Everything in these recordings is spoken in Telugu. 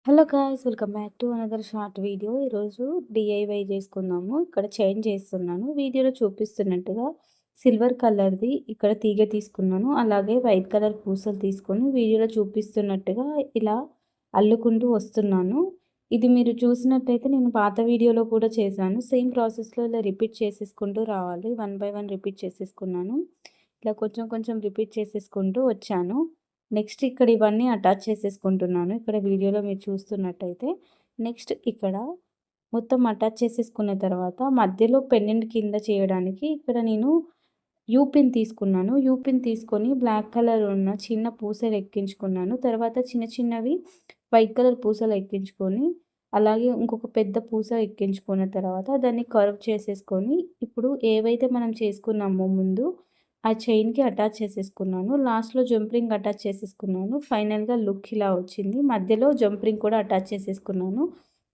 Hello guys! Welcome back to another short video. ఈరోజు డీఐవై చేసుకుందాము. ఇక్కడ చైన్ చేస్తున్నాను. వీడియోలో చూపిస్తున్నట్టుగా సిల్వర్ కలర్‌ది ఇక్కడ తీగ తీసుకున్నాను. అలాగే వైట్ కలర్ పూసలు తీసుకొని వీడియోలో చూపిస్తున్నట్టుగా ఇలా అల్లుకుంటూ వస్తున్నాను. ఇది మీరు చూసినట్టయితే నేను పాత వీడియోలో కూడా చేశాను. సేమ్ ప్రాసెస్‌లో ఇలా రిపీట్ చేసేసుకుంటూ రావాలి. వన్ బై వన్ రిపీట్ చేసేసుకున్నాను. ఇలా కొంచెం కొంచెం రిపీట్ చేసేసుకుంటూ వచ్చాను. నెక్స్ట్ ఇక్కడ ఇవన్నీ అటాచ్ చేసేసుకుంటున్నాను. ఇక్కడ వీడియోలో మీరు చూస్తున్నట్టయితే. నెక్స్ట్ ఇక్కడ మొత్తం అటాచ్ చేసేసుకున్న తర్వాత మధ్యలో పెండెంట్ కింద చేయడానికి ఇక్కడ నేను యూ పిన్ తీసుకున్నాను. యూ పిన్ తీసుకొని బ్లాక్ కలర్ ఉన్న చిన్న పూసలు ఎక్కించుకున్నాను. తర్వాత చిన్న చిన్నవి వైట్ కలర్ పూసలు ఎక్కించుకొని, అలాగే ఇంకొక పెద్ద పూస ఎక్కించుకున్న తర్వాత దాన్ని కర్వ్ చేసేసుకొని, ఇప్పుడు ఏవైతే మనం చేసుకున్నామో ముందు ఆ చైన్‌కి అటాచ్ చేసేసుకున్నాను. లాస్ట్‌లో జంప్ రింగ్ అటాచ్ చేసేసుకున్నాను. ఫైనల్‌గా లుక్ ఇలా వచ్చింది. మధ్యలో జంప్ రింగ్ కూడా అటాచ్ చేసేసుకున్నాను.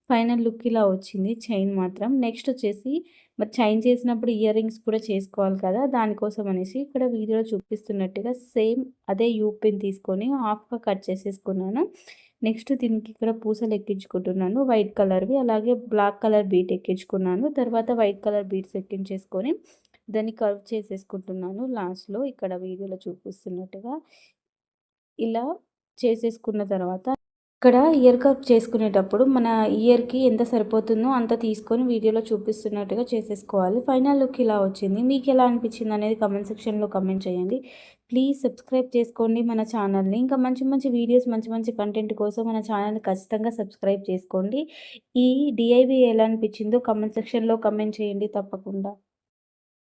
ఫైనల్ లుక్ ఇలా వచ్చింది చైన్ మాత్రం. నెక్స్ట్ వచ్చేసి మరి చైన్ చేసినప్పుడు ఇయర్ రింగ్స్ కూడా చేసుకోవాలి కదా! దానికోసం అనేసి ఇక్కడ వీడియోలో చూపిస్తున్నట్టుగా సేమ్ అదే యూ పిన్ తీసుకొని హాఫ్‌గా కట్ చేసేసుకున్నాను. నెక్స్ట్ దీనికి ఇక్కడ పూసలు ఎక్కించుకుంటున్నాను వైట్ కలర్‌వి. అలాగే బ్లాక్ కలర్ బీట్ ఎక్కించుకున్నాను. తర్వాత వైట్ కలర్ బీట్స్ ఎక్కించేసుకొని దాన్ని కర్వ్ చేసేసుకుంటున్నాను లాస్ట్‌లో ఇక్కడ వీడియోలో చూపిస్తున్నట్టుగా. ఇలా చేసేసుకున్న తర్వాత ఇక్కడ ఇయర్ కట్ చేసుకునేటప్పుడు మన ఇయర్‌కి ఎంత సరిపోతుందో అంత తీసుకొని వీడియోలో చూపిస్తున్నట్టుగా చేసేసుకోవాలి. ఫైనల్ లుక్ ఇలా వచ్చింది. మీకెలా అనిపించింది అనేది కామెంట్ సెక్షన్‌లో కామెంట్ చేయండి. ప్లీజ్ సబ్స్క్రైబ్ చేసుకోండి మన ఛానల్‌ని. ఇంకా మంచి మంచి వీడియోస్, మంచి మంచి కంటెంట్ కోసం మన ఛానల్‌ని ఖచ్చితంగా సబ్స్క్రైబ్ చేసుకోండి. ఈ డీఐవీ ఎలా అనిపించిందో కామెంట్ సెక్షన్‌లో కామెంట్ చేయండి తప్పకుండా.